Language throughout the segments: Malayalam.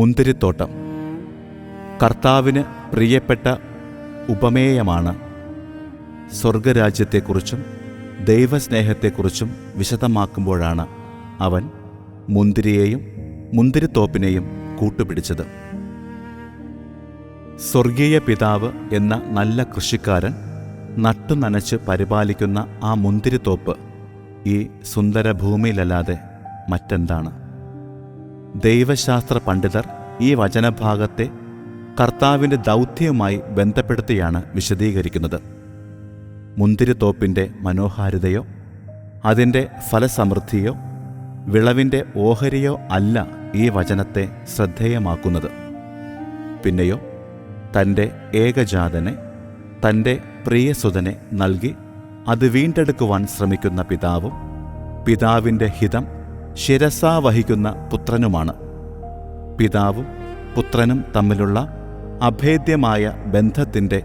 മുന്തിരിത്തോട്ടം കർത്താവിന് പ്രിയപ്പെട്ട ഉപമേയമാണ്. സ്വർഗരാജ്യത്തെക്കുറിച്ചും ദൈവസ്നേഹത്തെക്കുറിച്ചും വിശദമാക്കുമ്പോഴാണ് അവൻ മുന്തിരിയെയും മുന്തിരിത്തോപ്പിനെയും കൂട്ടുപിടിച്ചത്. സ്വർഗീയ പിതാവ് എന്ന നല്ല കൃഷിക്കാരൻ നട്ടുനനച്ച് പരിപാലിക്കുന്ന ആ മുന്തിരിത്തോപ്പ് ഈ സുന്ദര ഭൂമിയിലല്ലാതെ മറ്റെന്താണ്? ദൈവശാസ്ത്ര പണ്ഡിതർ ഈ വചനഭാഗത്തെ കർത്താവിൻ്റെ ദൗത്യവുമായി ബന്ധപ്പെടുത്തിയാണ് വിശദീകരിക്കുന്നത്. മുന്തിരിത്തോപ്പിൻ്റെ മനോഹാരിതയോ അതിൻ്റെ ഫലസമൃദ്ധിയോ വിളവിൻ്റെ ഓഹരിയോ അല്ല ഈ വചനത്തെ ശ്രദ്ധേയമാക്കുന്നത്. പിന്നെയോ തൻ്റെ ഏകജാതനെ തൻ്റെ പ്രിയസുതനെ നൽകി അത് വീണ്ടെടുക്കുവാൻ ശ്രമിക്കുന്ന പിതാവും പിതാവിൻ്റെ ഹിതം ശിരസാ വഹിക്കുന്ന പുത്രനുമാണ്. പിതാവും പുത്രനും തമ്മിലുള്ള അഭേദ്യമായ ബന്ധത്തിൻ്റെ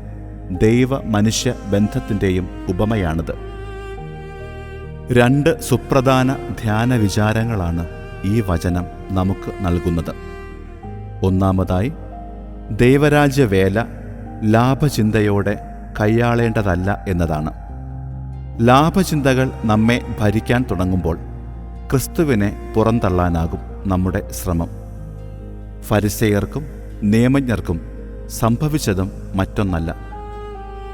ദൈവ-മനുഷ്യ ബന്ധത്തിൻ്റെയും ഉപമയാണിത്. രണ്ട് സുപ്രധാന ധ്യാന വിചാരങ്ങളാണ് ഈ വചനം നമുക്ക് നൽകുന്നത്. ഒന്നാമതായി, ദൈവരാജ്യവേല ലാഭചിന്തയോടെ കൈയാളേണ്ടതല്ല എന്നതാണ്. ലാഭചിന്തകൾ നമ്മെ ഭരിക്കാൻ തുടങ്ങുമ്പോൾ ക്രിസ്തുവിനെ പുറന്തള്ളാനാകും നമ്മുടെ ശ്രമം. ഫരിസേയർക്കും നിയമജ്ഞർക്കും സംഭവിച്ചതും മറ്റൊന്നല്ല.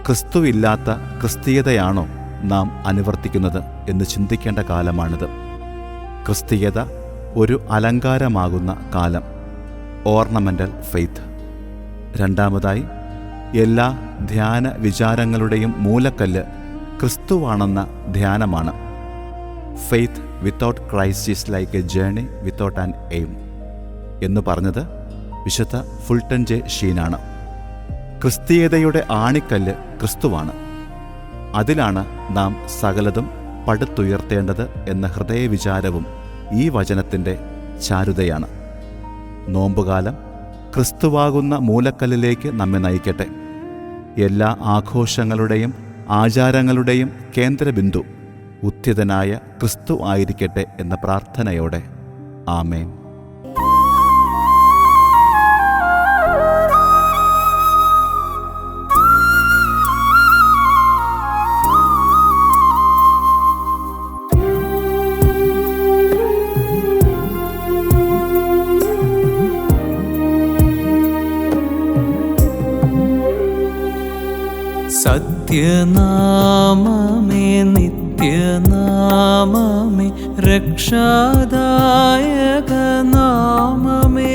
ക്രിസ്തുവില്ലാത്ത ക്രിസ്തീയതയാണോ നാം അനുവർത്തിക്കുന്നത് എന്ന് ചിന്തിക്കേണ്ട കാലമാണിത്. ക്രിസ്തീയത ഒരു അലങ്കാരമാകുന്ന കാലം, ഓർണമെൻ്റൽ ഫെയ്ത്ത്. രണ്ടാമതായി, എല്ലാ ധ്യാന വിചാരങ്ങളുടെയും മൂലക്കല്ല് ക്രിസ്തുവാണെന്ന ധ്യാനമാണ്. Faith without Christ is like a journey without an aim എന്ന് പറഞ്ഞത് വിശുദ്ധ ഫുൾട്ടൻ ജെ ഷീനാണ്. ക്രിസ്തീയതയുടെ ആണിക്കല്ല് ക്രിസ്തുവാണ്. അതിലാണ് നാം സകലതും പടുത്തുയർത്തേണ്ടത് എന്ന ഹൃദയവിചാരവും ഈ വചനത്തിൻ്റെ ചാരുതയാണ്. നോമ്പുകാലം ക്രിസ്തുവാകുന്ന മൂലക്കല്ലിലേക്ക് നമ്മെ നയിക്കട്ടെ. എല്ലാ ആഘോഷങ്ങളുടെയും ആചാരങ്ങളുടെയും കേന്ദ്രബിന്ദു ഉത്ഥിതനായ ക്രിസ്തു ആയിരിക്കട്ടെ എന്ന പ്രാർത്ഥനയോടെ ആമേൻ. സത്യനാമമേ നിത്യനാമമേ രക്ഷാദായക നാമമേ,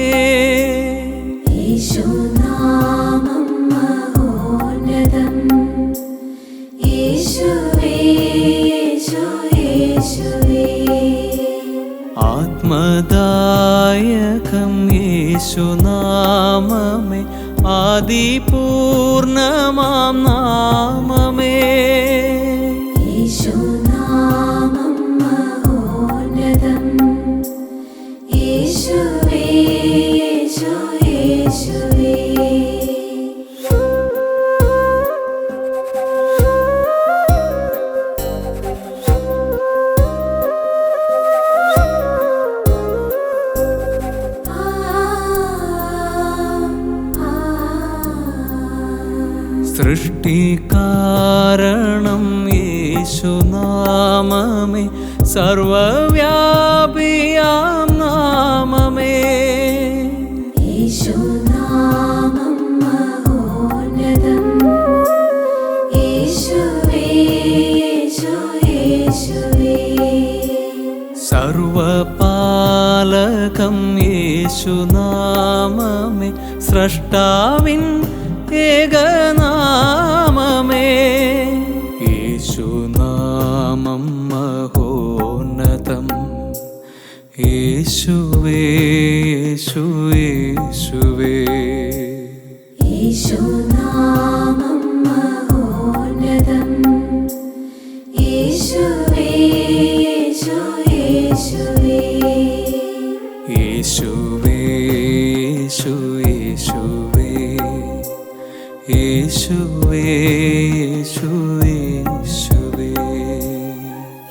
യേശുനാമം മഹോന്നതം, യേശുവേ യേശുവേ. ആത്മദായകം യേശുനാമമേ ആദിപൂർണമാം നാമമേ, യേശുനാമം മഹോന്നതം, യേശുവേ യേശുവേ. സൃഷ്ടികാരണം യേശുനാമമേ സർവവ്യാപിയാം നാമമേ, യേശുനാമം മഹോന്നതം, യേശുവേ യേശുവേ. സർവപാലകം യേശുനാമമേ സ്രഷ്ടാവിൻ ഏകനാമമേ, യേശുനാമം മഹോന്നതം, യേശുവേ യേശുവേ. യേശുനാമം മഹോന്നതം, യേശുവേ യേശുവേ. യേശുവേ യേശുവേ, യേശുവേ യേശുവേ.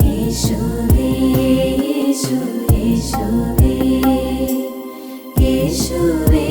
യേശുവേ യേശുവേ, യേശുവേ യേശുവേ